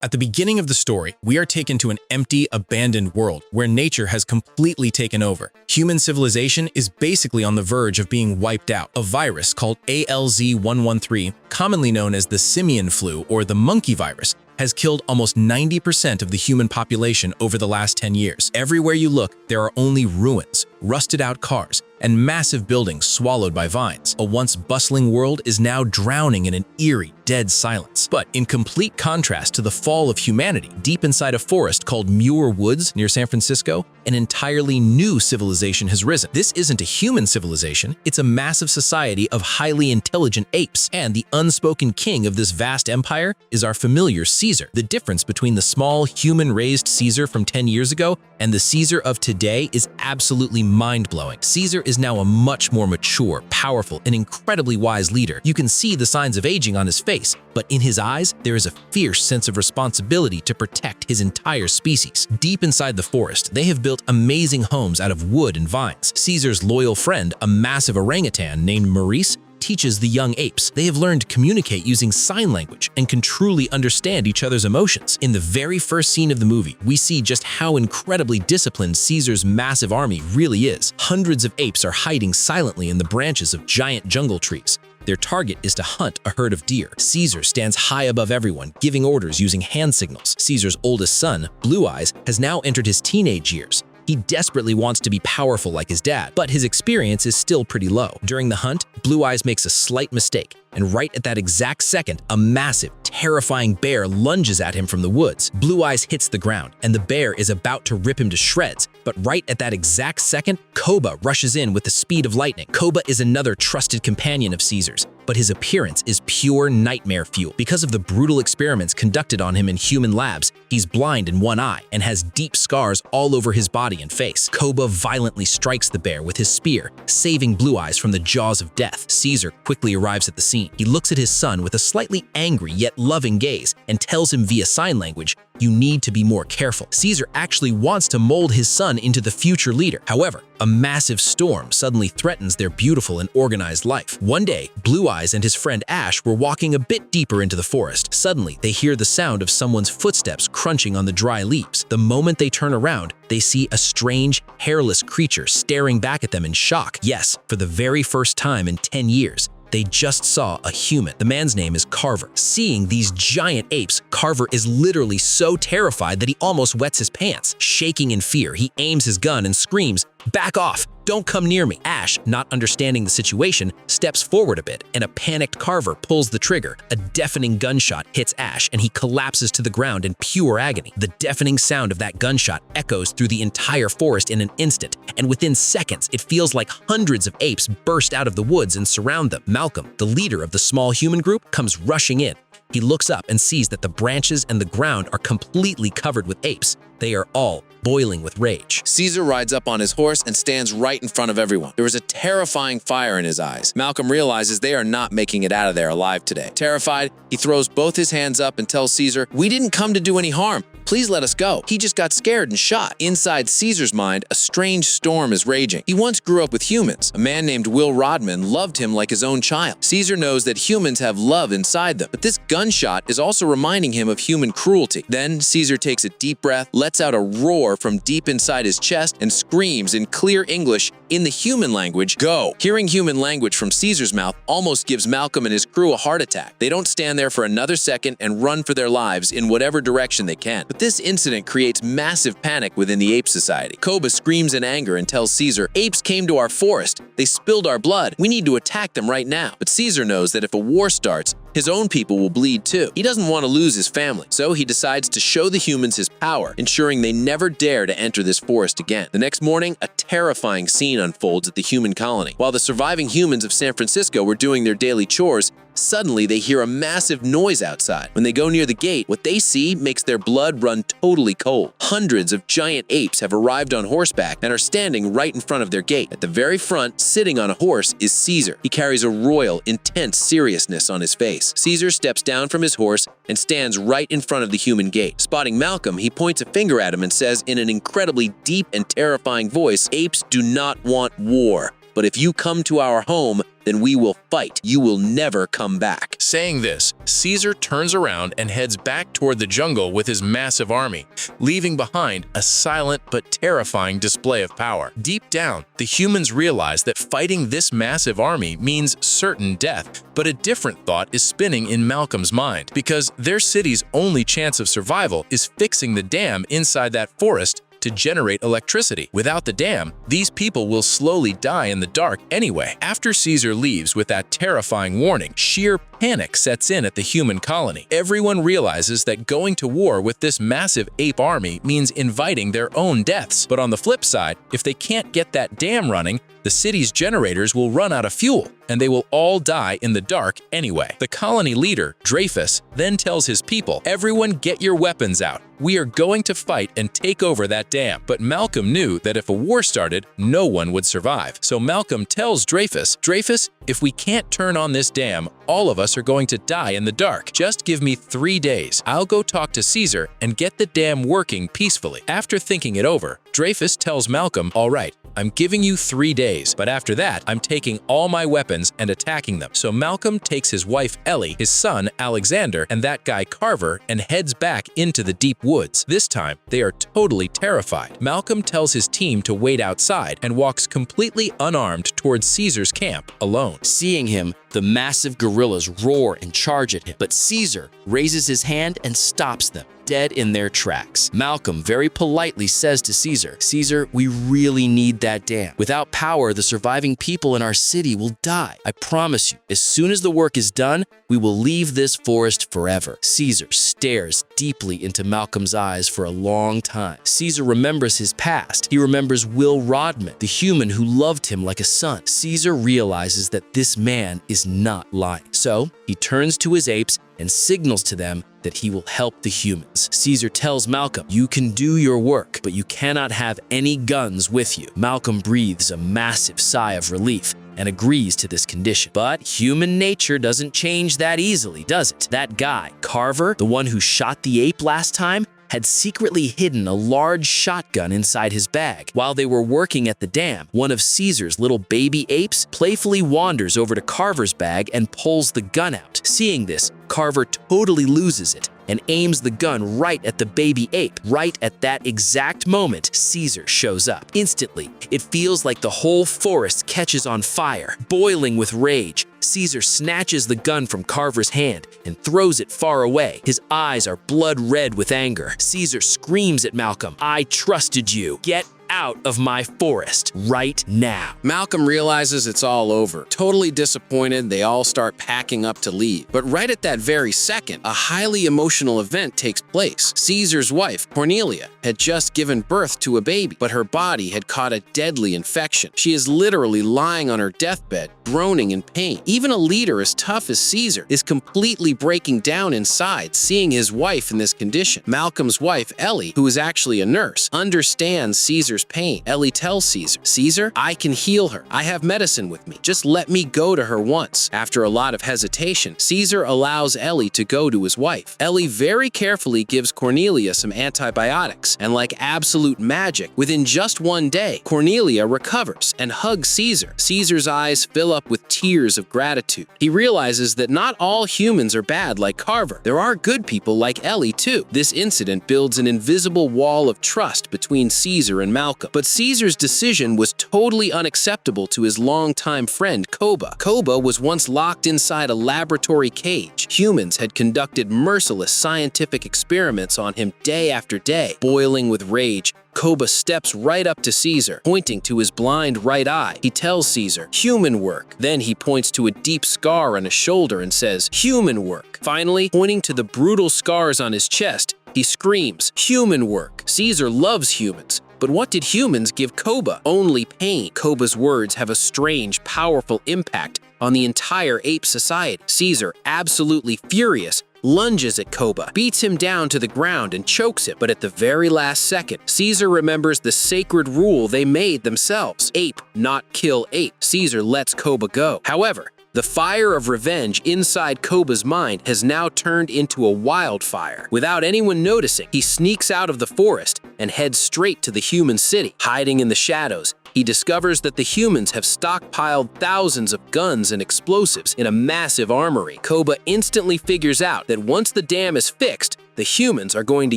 At the beginning of the story, we are taken to an empty, abandoned world where nature has completely taken over. Human civilization is basically on the verge of being wiped out. A virus called ALZ-113, commonly known as the simian flu or the monkey virus, has killed almost 90% of the human population over the last 10 years. Everywhere you look, there are only ruins, rusted-out cars, and massive buildings swallowed by vines. A once bustling world is now drowning in an eerie, dead silence. But in complete contrast to the fall of humanity, deep inside a forest called Muir Woods near San Francisco, an entirely new civilization has risen. This isn't a human civilization, it's a massive society of highly intelligent apes, and the unspoken king of this vast empire is our familiar Caesar. The difference between the small, human-raised Caesar from 10 years ago and the Caesar of today is absolutely mind-blowing. Caesar is now a much more mature, powerful, and incredibly wise leader. You can see the signs of aging on his face, but in his eyes, there is a fierce sense of responsibility to protect his entire species. Deep inside the forest, they have built amazing homes out of wood and vines. Caesar's loyal friend, a massive orangutan named Maurice, teaches the young apes. They have learned to communicate using sign language and can truly understand each other's emotions. In the very first scene of the movie, we see just how incredibly disciplined Caesar's massive army really is. Hundreds of apes are hiding silently in the branches of giant jungle trees. Their target is to hunt a herd of deer. Caesar stands high above everyone, giving orders using hand signals. Caesar's oldest son, Blue Eyes, has now entered his teenage years. He desperately wants to be powerful like his dad, but his experience is still pretty low. During the hunt, Blue Eyes makes a slight mistake, and right at that exact second, a massive, terrifying bear lunges at him from the woods. Blue Eyes hits the ground, and the bear is about to rip him to shreds, but right at that exact second, Koba rushes in with the speed of lightning. Koba is another trusted companion of Caesar's, but his appearance is pure nightmare fuel. Because of the brutal experiments conducted on him in human labs, he's blind in one eye and has deep scars all over his body and face. Koba violently strikes the bear with his spear, saving Blue Eyes from the jaws of death. Caesar quickly arrives at the scene. He looks at his son with a slightly angry yet loving gaze and tells him via sign language, "You need to be more careful." Caesar actually wants to mold his son into the future leader. However, a massive storm suddenly threatens their beautiful and organized life. One day, Blue Eyes and his friend Ash were walking a bit deeper into the forest. Suddenly, they hear the sound of someone's footsteps crunching on the dry leaves. The moment they turn around, they see a strange, hairless creature staring back at them in shock. Yes, for the very first time in 10 years, they just saw a human. The man's name is Carver. Seeing these giant apes, Carver is literally so terrified that he almost wets his pants. Shaking in fear, he aims his gun and screams, "Back off! Don't come near me!" Ash, not understanding the situation, steps forward a bit, and a panicked Carver pulls the trigger. A deafening gunshot hits Ash, and he collapses to the ground in pure agony. The deafening sound of that gunshot echoes through the entire forest in an instant, and within seconds, it feels like hundreds of apes burst out of the woods and surround them. Malcolm, the leader of the small human group, comes rushing in. He looks up and sees that the branches and the ground are completely covered with apes. They are all boiling with rage. Caesar rides up on his horse and stands right in front of everyone. There is a terrifying fire in his eyes. Malcolm realizes they are not making it out of there alive today. Terrified, he throws both his hands up and tells Caesar, "We didn't come to do any harm. Please let us go." He just got scared and shot. Inside Caesar's mind, a strange storm is raging. He once grew up with humans. A man named Will Rodman loved him like his own child. Caesar knows that humans have love inside them, but this gunshot is also reminding him of human cruelty. Then Caesar takes a deep breath, lets out a roar from deep inside his chest, and screams in clear English in the human language, "Go!" Hearing human language from Caesar's mouth almost gives Malcolm and his crew a heart attack. They don't stand there for another second and run for their lives in whatever direction they can. But this incident creates massive panic within the ape society. Koba screams in anger and tells Caesar, "Apes came to our forest. They spilled our blood. We need to attack them right now." But Caesar knows that if a war starts, his own people will bleed too. He doesn't want to lose his family, so he decides to show the humans his power, ensuring they never dare to enter this forest again. The next morning, a terrifying scene unfolds at the human colony. While the surviving humans of San Francisco were doing their daily chores, suddenly they hear a massive noise outside. When they go near the gate, what they see makes their blood run totally cold. Hundreds of giant apes have arrived on horseback and are standing right in front of their gate. At the very front, sitting on a horse, is Caesar. He carries a royal, intense seriousness on his face. Caesar steps down from his horse and stands right in front of the human gate. Spotting Malcolm, he points a finger at him and says in an incredibly deep and terrifying voice, "Apes do not want war. but if you come to our home, then we will fight. You will never come back." Saying this, Caesar turns around and heads back toward the jungle with his massive army, leaving behind a silent but terrifying display of power. Deep down, the humans realize that fighting this massive army means certain death, but a different thought is spinning in Malcolm's mind, because their city's only chance of survival is fixing the dam inside that forest to generate electricity. Without the dam, these people will slowly die in the dark anyway. After Caesar leaves with that terrifying warning, sheer panic sets in at the human colony. Everyone realizes that going to war with this massive ape army means inviting their own deaths. But on the flip side, if they can't get that dam running, the city's generators will run out of fuel, and they will all die in the dark anyway. The colony leader, Dreyfus, then tells his people, "Everyone get your weapons out. We are going to fight and take over that dam." But Malcolm knew that if a war started, no one would survive. So Malcolm tells Dreyfus, "Dreyfus, if we can't turn on this dam, all of us are going to die in the dark. Just give me 3 days. I'll go talk to Caesar and get the dam working peacefully." After thinking it over, Dreyfus tells Malcolm, "All right, I'm giving you 3 days, but after that, I'm taking all my weapons and attacking them." So Malcolm takes his wife Ellie, his son Alexander, and that guy Carver and heads back into the deep woods. This time, they are totally terrified. Malcolm tells his team to wait outside and walks completely unarmed towards Caesar's camp alone. Seeing him, the massive gorillas roar and charge at him, but Caesar raises his hand and stops them dead in their tracks. Malcolm very politely says to Caesar, "Caesar, we really need that dam. Without power, the surviving people in our city will die. I promise you, as soon as the work is done, we will leave this forest forever." Caesar stares deeply into Malcolm's eyes for a long time. Caesar remembers his past. He remembers Will Rodman, the human who loved him like a son. Caesar realizes that this man is not lying. So he turns to his apes and signals to them that he will help the humans. Caesar tells Malcolm, "You can do your work, but you cannot have any guns with you." Malcolm breathes a massive sigh of relief and agrees to this condition. But human nature doesn't change that easily, does it? That guy, Carver, the one who shot the ape last time, had secretly hidden a large shotgun inside his bag. While they were working at the dam, one of Caesar's little baby apes playfully wanders over to Carver's bag and pulls the gun out. Seeing this, Carver totally loses it and aims the gun right at the baby ape. Right at that exact moment, Caesar shows up. Instantly, it feels like the whole forest catches on fire. Boiling with rage, Caesar snatches the gun from Carver's hand and throws it far away. His eyes are blood red with anger. Caesar screams at Malcolm, "I trusted you. Get out of my forest right now." Malcolm realizes it's all over. Totally disappointed, they all start packing up to leave. But right at that very second, a highly emotional event takes place. Caesar's wife, Cornelia, had just given birth to a baby, but her body had caught a deadly infection. She is literally lying on her deathbed, groaning in pain. Even a leader as tough as Caesar is completely breaking down inside, seeing his wife in this condition. Malcolm's wife, Ellie, who is actually a nurse, understands Caesar's pain. Ellie tells Caesar, "Caesar, I can heal her. I have medicine with me. Just let me go to her once." After a lot of hesitation, Caesar allows Ellie to go to his wife. Ellie very carefully gives Cornelia some antibiotics, and like absolute magic, within just 1 day, Cornelia recovers and hugs Caesar. Caesar's eyes fill up with tears of gratitude. He realizes that not all humans are bad like Carver. There are good people like Ellie too. This incident builds an invisible wall of trust between Caesar and Malcolm. But Caesar's decision was totally unacceptable to his longtime friend Koba. Koba was once locked inside a laboratory cage. Humans had conducted merciless scientific experiments on him day after day. Boiling with rage, Koba steps right up to Caesar, pointing to his blind right eye. He tells Caesar, "Human work." Then he points to a deep scar on his shoulder and says, "Human work." Finally, pointing to the brutal scars on his chest, he screams, "Human work." Caesar loves humans. But what did humans give Koba? Only pain. Koba's words have a strange, powerful impact on the entire ape society. Caesar, absolutely furious, lunges at Koba, beats him down to the ground and chokes him. But at the very last second, Caesar remembers the sacred rule they made themselves. Ape, not kill ape. Caesar lets Koba go. However, the fire of revenge inside Koba's mind has now turned into a wildfire. Without anyone noticing, he sneaks out of the forest and heads straight to the human city. Hiding in the shadows, he discovers that the humans have stockpiled thousands of guns and explosives in a massive armory. Koba instantly figures out that once the dam is fixed, the humans are going to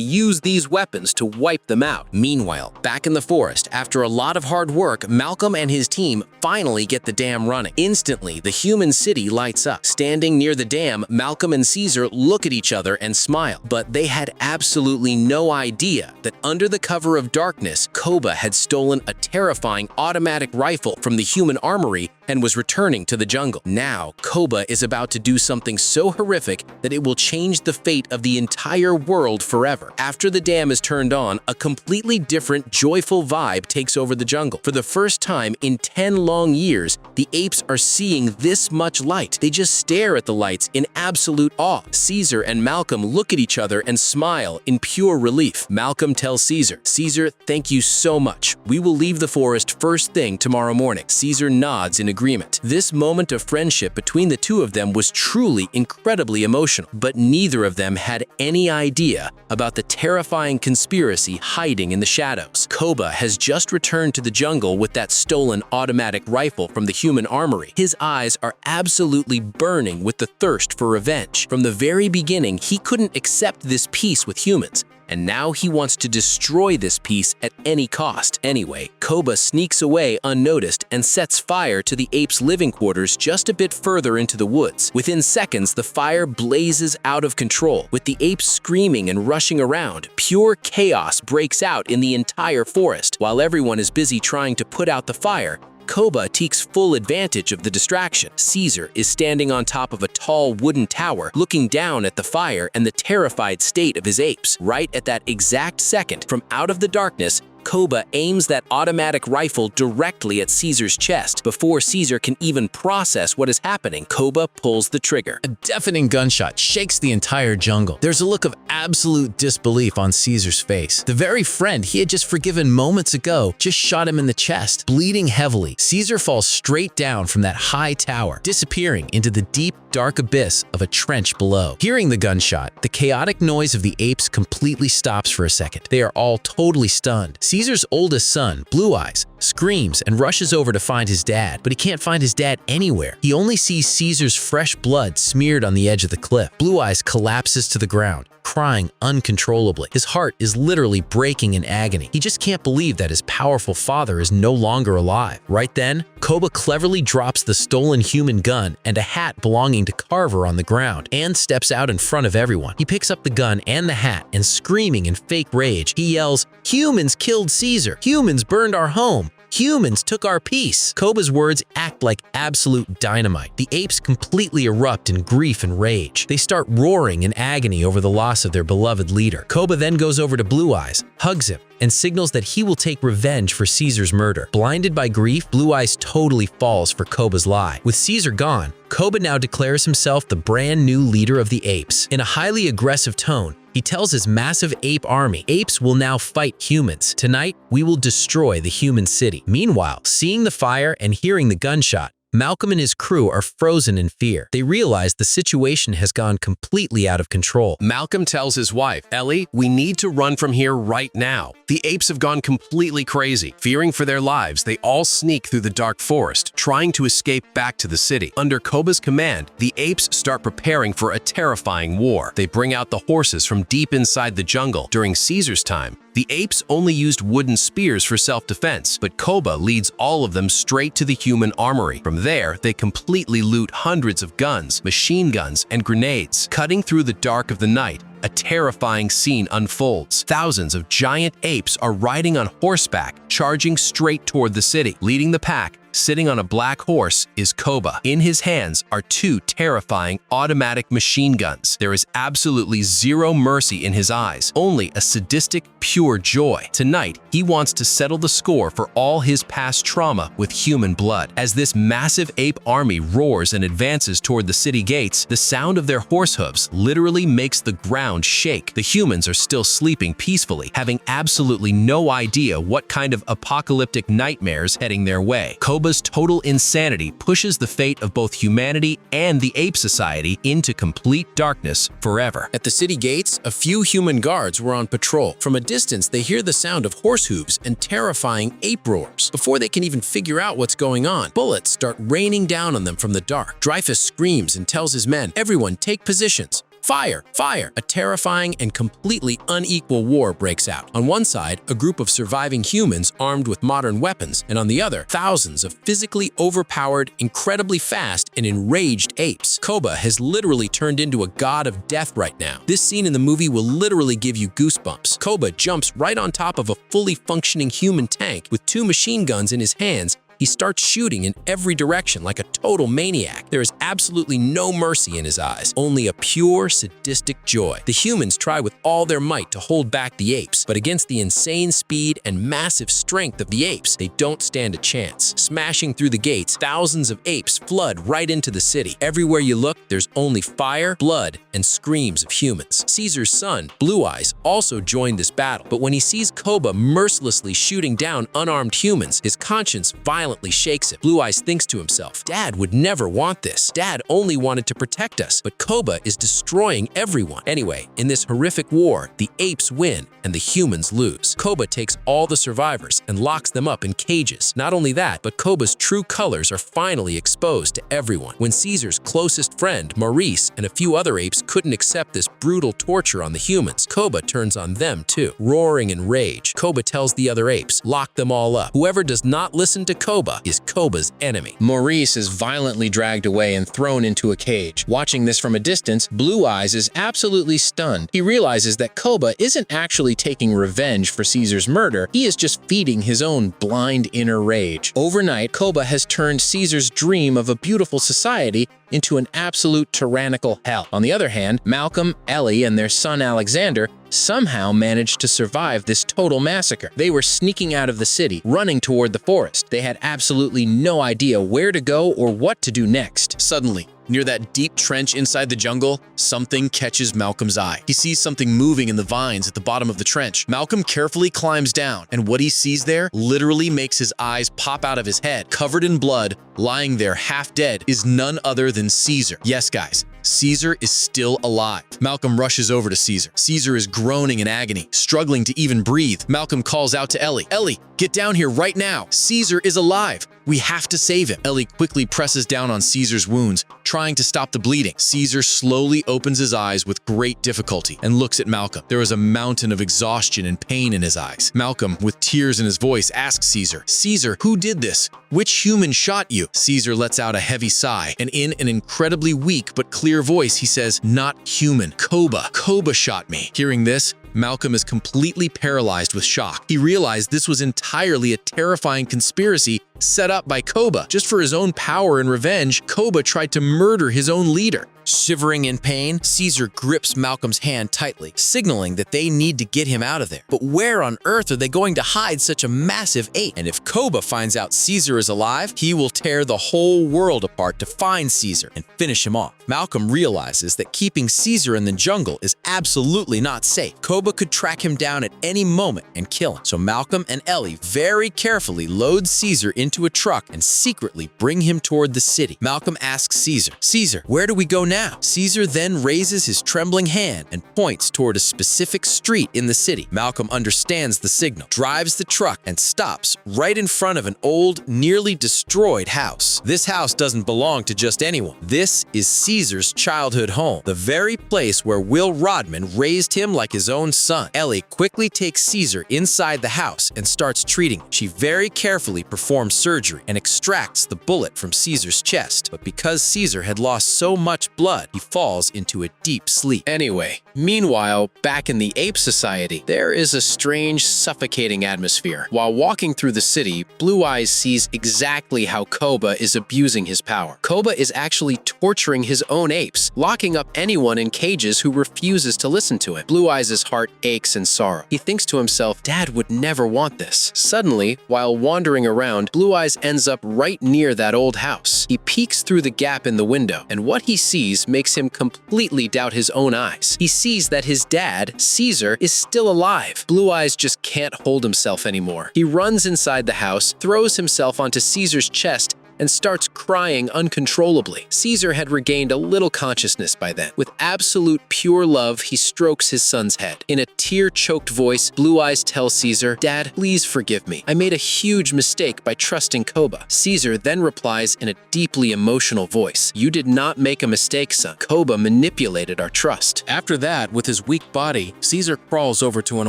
use these weapons to wipe them out. Meanwhile, back in the forest, after a lot of hard work, Malcolm and his team finally get the dam running. Instantly, the human city lights up. Standing near the dam, Malcolm and Caesar look at each other and smile. But they had absolutely no idea that under the cover of darkness, Koba had stolen a terrifying automatic rifle from the human armory and was returning to the jungle. Now, Koba is about to do something so horrific that it will change the fate of the entire world forever. After the dam is turned on, a completely different, joyful vibe takes over the jungle. For the first time in 10 long years, the apes are seeing this much light. They just stare at the lights in absolute awe. Caesar and Malcolm look at each other and smile in pure relief. Malcolm tells Caesar, "Caesar, thank you so much. We will leave the forest first thing tomorrow morning." Caesar nods in agreement. This moment of friendship between the two of them was truly incredibly emotional, but neither of them had any idea about the terrifying conspiracy hiding in the shadows. Koba has just returned to the jungle with that stolen automatic rifle from the human armory. His eyes are absolutely burning with the thirst for revenge. From the very beginning, he couldn't accept this peace with humans, and now he wants to destroy this peace at any cost. Anyway, Koba sneaks away unnoticed and sets fire to the apes' living quarters just a bit further into the woods. Within seconds, the fire blazes out of control. With the apes screaming and rushing around, pure chaos breaks out in the entire forest. While everyone is busy trying to put out the fire, Koba takes full advantage of the distraction. Caesar is standing on top of a tall wooden tower, looking down at the fire and the terrified state of his apes. Right at that exact second, from out of the darkness, Koba aims that automatic rifle directly at Caesar's chest. Before Caesar can even process what is happening, Koba pulls the trigger. A deafening gunshot shakes the entire jungle. There's a look of absolute disbelief on Caesar's face. The very friend he had just forgiven moments ago just shot him in the chest. Bleeding heavily, Caesar falls straight down from that high tower, disappearing into the deep, dark abyss of a trench below. Hearing the gunshot, the chaotic noise of the apes completely stops for a second. They are all totally stunned. Caesar's oldest son, Blue Eyes, screams and rushes over to find his dad, but he can't find his dad anywhere. He only sees Caesar's fresh blood smeared on the edge of the cliff. Blue Eyes collapses to the ground, crying uncontrollably. His heart is literally breaking in agony. He just can't believe that his powerful father is no longer alive. Right then, Koba cleverly drops the stolen human gun and a hat belonging to Carver on the ground and steps out in front of everyone. He picks up the gun and the hat and, screaming in fake rage, he yells, "Humans killed Caesar! Humans burned our home! Humans took our peace!" Koba's words act like absolute dynamite. The apes completely erupt in grief and rage. They start roaring in agony over the loss of their beloved leader. Koba then goes over to Blue Eyes, hugs him, and signals that he will take revenge for Caesar's murder. Blinded by grief, Blue Eyes totally falls for Koba's lie. With Caesar gone, Koba now declares himself the brand new leader of the apes. In a highly aggressive tone, he tells his massive ape army, apes will now fight humans. Tonight, we will destroy the human city. Meanwhile, seeing the fire and hearing the gunshot, Malcolm and his crew are frozen in fear. They realize the situation has gone completely out of control. Malcolm tells his wife, "Ellie, we need to run from here right now. The apes have gone completely crazy." Fearing for their lives, they all sneak through the dark forest, trying to escape back to the city. Under Koba's command, the apes start preparing for a terrifying war. They bring out the horses from deep inside the jungle. During Caesar's time, the apes only used wooden spears for self-defense, but Koba leads all of them straight to the human armory. From there, they completely loot hundreds of guns, machine guns, and grenades. Cutting through the dark of the night, a terrifying scene unfolds. Thousands of giant apes are riding on horseback, charging straight toward the city. Leading the pack, sitting on a black horse, is Koba. In his hands are two terrifying automatic machine guns. There is absolutely zero mercy in his eyes, only a sadistic, pure joy. Tonight, he wants to settle the score for all his past trauma with human blood. As this massive ape army roars and advances toward the city gates, the sound of their horse hooves literally makes the ground shake. The humans are still sleeping peacefully, having absolutely no idea what kind of apocalyptic nightmares heading their way. Koba Koba's total insanity pushes the fate of both humanity and the ape society into complete darkness forever. At the city gates, a few human guards were on patrol. From a distance, they hear the sound of horse hooves and terrifying ape roars. Before they can even figure out what's going on, bullets start raining down on them from the dark. Dreyfus screams and tells his men, "Everyone, take positions. Fire! Fire!" A terrifying and completely unequal war breaks out. On one side, a group of surviving humans armed with modern weapons, and on the other, thousands of physically overpowered, incredibly fast, and enraged apes. Koba has literally turned into a god of death right now. This scene in the movie will literally give you goosebumps. Koba jumps right on top of a fully functioning human tank with 2 machine guns in his hands. He starts shooting in every direction like a total maniac. There is absolutely no mercy in his eyes, only a pure, sadistic joy. The humans try with all their might to hold back the apes, but against the insane speed and massive strength of the apes, they don't stand a chance. Smashing through the gates, thousands of apes flood right into the city. Everywhere you look, there's only fire, blood, and screams of humans. Caesar's son, Blue Eyes, also joined this battle, but when he sees Koba mercilessly shooting down unarmed humans, his conscience violently shakes him. Blue Eyes thinks to himself, "Dad would never want this. Dad only wanted to protect us, but Koba is destroying everyone." Anyway, in this horrific war, the apes win and the humans lose. Koba takes all the survivors and locks them up in cages. Not only that, but Koba's true colors are finally exposed to everyone. When Caesar's closest friend, Maurice, and a few other apes couldn't accept this brutal torture on the humans, Koba turns on them too. Roaring in rage, Koba tells the other apes, "Lock them all up. Whoever does not listen to Koba is Koba's enemy." Maurice is violently dragged away and thrown into a cage. Watching this from a distance, Blue Eyes is absolutely stunned. He realizes that Koba isn't actually taking revenge for Caesar's murder, he is just feeding his own blind inner rage. Overnight, Koba has turned Caesar's dream of a beautiful society into an absolute tyrannical hell. On the other hand, Malcolm, Ellie, and their son Alexander somehow managed to survive this total massacre. They were sneaking out of the city, running toward the forest. They had absolutely no idea where to go or what to do next. Suddenly, near that deep trench inside the jungle, something catches Malcolm's eye. He sees something moving in the vines at the bottom of the trench. Malcolm carefully climbs down, and what he sees there literally makes his eyes pop out of his head. Covered in blood, lying there half dead, is none other than Caesar. Yes, guys, Caesar is still alive. Malcolm rushes over to Caesar. Caesar is groaning in agony, struggling to even breathe. Malcolm calls out to Ellie, "Ellie, get down here right now. Caesar is alive. We have to save him." Ellie quickly presses down on Caesar's wounds, trying to stop the bleeding. Caesar slowly opens his eyes with great difficulty and looks at Malcolm. There is a mountain of exhaustion and pain in his eyes. Malcolm, with tears in his voice, asks Caesar, "Caesar, who did this? Which human shot you?" Caesar lets out a heavy sigh, and in an incredibly weak but clear voice, he says, "Not human. Koba. Koba shot me." Hearing this, Malcolm is completely paralyzed with shock. He realized this was entirely a terrifying conspiracy set up by Koba. Just for his own power and revenge, Koba tried to murder his own leader. Shivering in pain, Caesar grips Malcolm's hand tightly, signaling that they need to get him out of there. But where on earth are they going to hide such a massive ape? And if Koba finds out Caesar is alive, he will tear the whole world apart to find Caesar and finish him off. Malcolm realizes that keeping Caesar in the jungle is absolutely not safe. Koba could track him down at any moment and kill him. So Malcolm and Ellie very carefully load Caesar into a truck and secretly bring him toward the city. Malcolm asks Caesar, "Caesar, where do we go now?" Caesar then raises his trembling hand and points toward a specific street in the city. Malcolm understands the signal, drives the truck, and stops right in front of an old, nearly destroyed house. This house doesn't belong to just anyone. This is Caesar's childhood home, the very place where Will Rodman raised him like his own son. Ellie quickly takes Caesar inside the house and starts treating him. She very carefully performs surgery and extracts the bullet from Caesar's chest. But because Caesar had lost so much blood, he falls into a deep sleep. Anyway, meanwhile, back in the ape society, there is a strange, suffocating atmosphere. While walking through the city, Blue Eyes sees exactly how Koba is abusing his power. Koba is actually torturing his own apes, locking up anyone in cages who refuses to listen to him. Blue Eyes' heart aches in sorrow. He thinks to himself, Dad would never want this. Suddenly, while wandering around, Blue Blue Eyes ends up right near that old house. He peeks through the gap in the window, and what he sees makes him completely doubt his own eyes. He sees that his dad, Caesar, is still alive. Blue Eyes just can't hold himself anymore. He runs inside the house, throws himself onto Caesar's chest, and starts crying uncontrollably. Caesar had regained a little consciousness by then. With absolute pure love, he strokes his son's head. In a tear-choked voice, Blue Eyes tells Caesar, "Dad, please forgive me. I made a huge mistake by trusting Koba." Caesar then replies in a deeply emotional voice, "You did not make a mistake, son. Koba manipulated our trust." After that, with his weak body, Caesar crawls over to an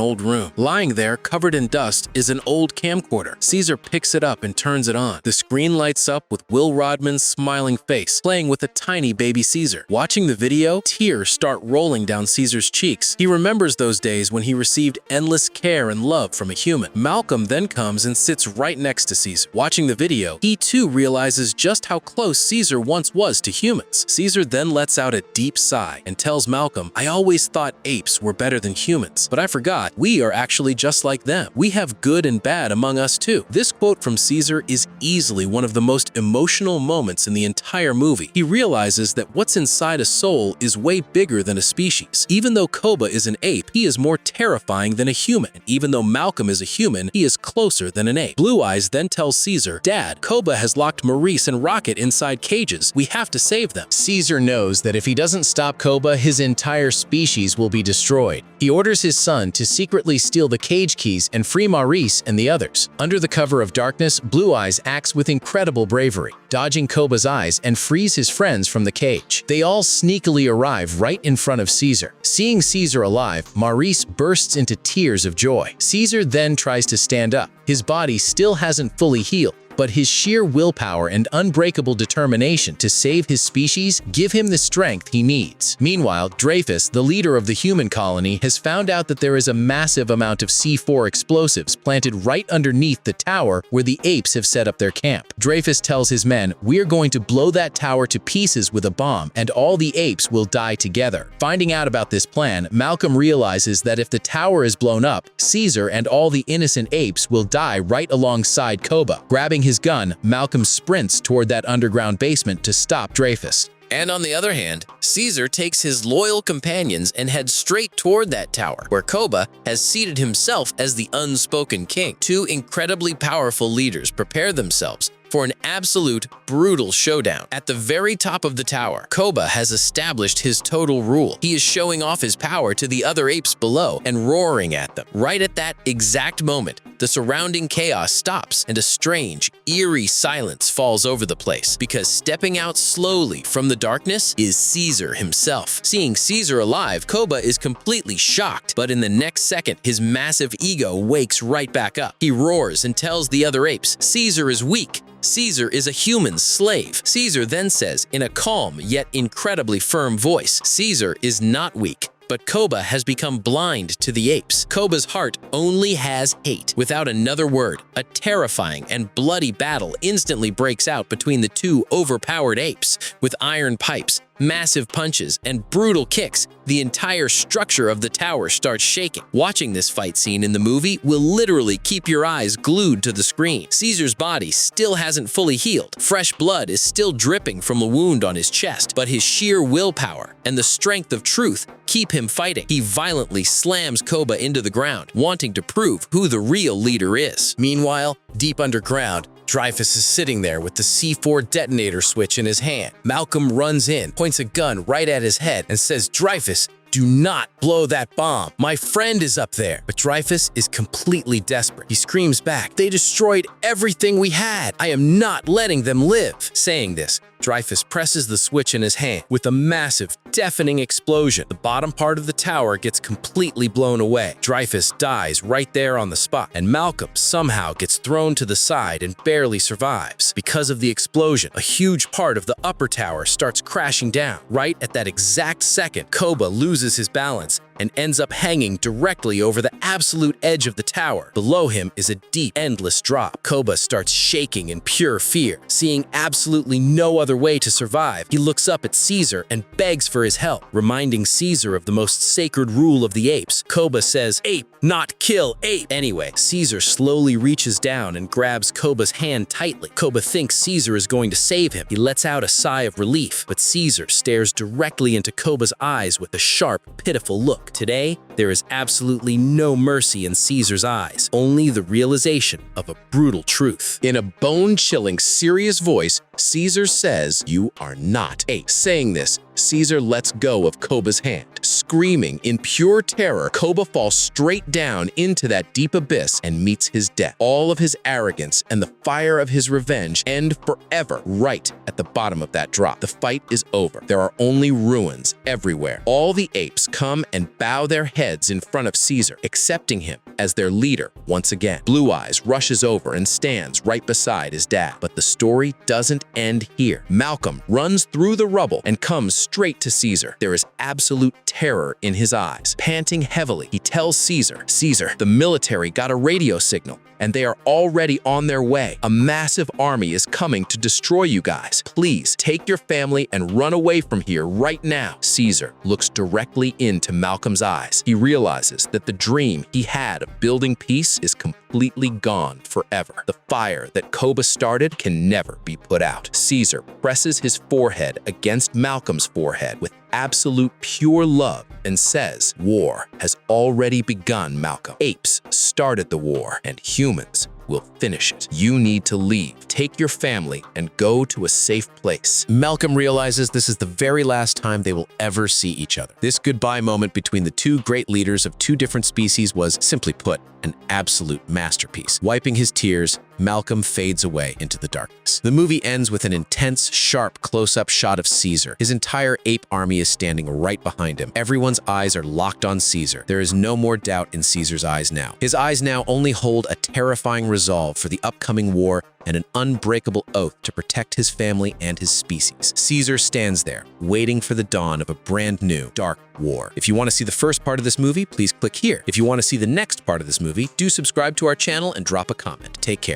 old room. Lying there, covered in dust, is an old camcorder. Caesar picks it up and turns it on. The screen lights up with Will Rodman's smiling face, playing with a tiny baby Caesar. Watching the video, tears start rolling down Caesar's cheeks. He remembers those days when he received endless care and love from a human. Malcolm then comes and sits right next to Caesar. Watching the video, he too realizes just how close Caesar once was to humans. Caesar then lets out a deep sigh and tells Malcolm, "I always thought apes were better than humans, but I forgot, we are actually just like them. We have good and bad among us too." This quote from Caesar is easily one of the most emotional moments in the entire movie. He realizes that what's inside a soul is way bigger than a species. Even though Koba is an ape, he is more terrifying than a human. And even though Malcolm is a human, he is closer than an ape. Blue Eyes then tells Caesar, "Dad, Koba has locked Maurice and Rocket inside cages. We have to save them." Caesar knows that if he doesn't stop Koba, his entire species will be destroyed. He orders his son to secretly steal the cage keys and free Maurice and the others. Under the cover of darkness, Blue Eyes acts with incredible bravery, dodging Koba's eyes and frees his friends from the cage. They all sneakily arrive right in front of Caesar. Seeing Caesar alive, Maurice bursts into tears of joy. Caesar then tries to stand up. His body still hasn't fully healed, but his sheer willpower and unbreakable determination to save his species give him the strength he needs. Meanwhile, Dreyfus, the leader of the human colony, has found out that there is a massive amount of C4 explosives planted right underneath the tower where the apes have set up their camp. Dreyfus tells his men, "We're going to blow that tower to pieces with a bomb, and all the apes will die together." Finding out about this plan, Malcolm realizes that if the tower is blown up, Caesar and all the innocent apes will die right alongside Koba. Grabbing his gun, Malcolm sprints toward that underground basement to stop Dreyfus. And on the other hand, Caesar takes his loyal companions and heads straight toward that tower, where Koba has seated himself as the unspoken king. Two incredibly powerful leaders prepare themselves for an absolute brutal showdown. At the very top of the tower, Koba has established his total rule. He is showing off his power to the other apes below and roaring at them. Right at that exact moment, the surrounding chaos stops and a strange, eerie silence falls over the place, because stepping out slowly from the darkness is Caesar himself. Seeing Caesar alive, Koba is completely shocked, but in the next second, his massive ego wakes right back up. He roars and tells the other apes, "Caesar is weak. Caesar is a human slave." Caesar then says in a calm yet incredibly firm voice, "Caesar is not weak, but Koba has become blind to the apes. Koba's heart only has hate." Without another word, a terrifying and bloody battle instantly breaks out between the two overpowered apes. With iron pipes, massive punches, and brutal kicks, the entire structure of the tower starts shaking. Watching this fight scene in the movie will literally keep your eyes glued to the screen. Caesar's body still hasn't fully healed. Fresh blood is still dripping from a wound on his chest, but his sheer willpower and the strength of truth keep him fighting. He violently slams Koba into the ground, wanting to prove who the real leader is. Meanwhile, deep underground, Dreyfus is sitting there with the C4 detonator switch in his hand. Malcolm runs in, points a gun right at his head, and says, "Dreyfus, do not blow that bomb. My friend is up there." But Dreyfus is completely desperate. He screams back, "They destroyed everything we had. I am not letting them live." Saying this, Dreyfus presses the switch in his hand. With a massive, deafening explosion, the bottom part of the tower gets completely blown away. Dreyfus dies right there on the spot, and Malcolm somehow gets thrown to the side and barely survives. Because of the explosion, a huge part of the upper tower starts crashing down. Right at that exact second, Koba loses his balance and ends up hanging directly over the absolute edge of the tower. Below him is a deep, endless drop. Koba starts shaking in pure fear. Seeing absolutely no other way to survive, he looks up at Caesar and begs for his help, reminding Caesar of the most sacred rule of the apes. Koba says, "Ape, not kill ape." Anyway, Caesar slowly reaches down and grabs Koba's hand tightly. Koba thinks Caesar is going to save him. He lets out a sigh of relief, but Caesar stares directly into Koba's eyes with a sharp, pitiful look. Today, there is absolutely no mercy in Caesar's eyes, only the realization of a brutal truth. In a bone-chilling, serious voice, Caesar says, "You are not ape." Saying this, Caesar lets go of Koba's hand. Screaming in pure terror, Koba falls straight down into that deep abyss and meets his death. All of his arrogance and the fire of his revenge end forever right at the bottom of that drop. The fight is over. There are only ruins everywhere. All the apes come and bow their heads in front of Caesar, accepting him as their leader once again. Blue Eyes rushes over and stands right beside his dad. But the story doesn't end here. Malcolm runs through the rubble and comes straight to Caesar. There is absolute terror in his eyes. Panting heavily, he tells Caesar, "Caesar, the military got a radio signal, and they are already on their way. A massive army is coming to destroy you guys. Please take your family and run away from here right now." Caesar looks directly into Malcolm's eyes. He realizes that the dream he had of building peace is completely gone forever. The fire that Koba started can never be put out. Caesar presses his forehead against Malcolm's forehead with absolute pure love and says, "War has already begun, Malcolm. Apes started the war, and humans will finish it. You need to leave. Take your family and go to a safe place." Malcolm realizes this is the very last time they will ever see each other. This goodbye moment between the two great leaders of two different species was, simply put, an absolute masterpiece. Wiping his tears, Malcolm fades away into the darkness. The movie ends with an intense, sharp close-up shot of Caesar. His entire ape army is standing right behind him. Everyone's eyes are locked on Caesar. There is no more doubt in Caesar's eyes now. His eyes now only hold a terrifying resolve for the upcoming war and an unbreakable oath to protect his family and his species. Caesar stands there, waiting for the dawn of a brand new, dark war. If you want to see the first part of this movie, please click here. If you want to see the next part of this movie, do subscribe to our channel and drop a comment. Take care.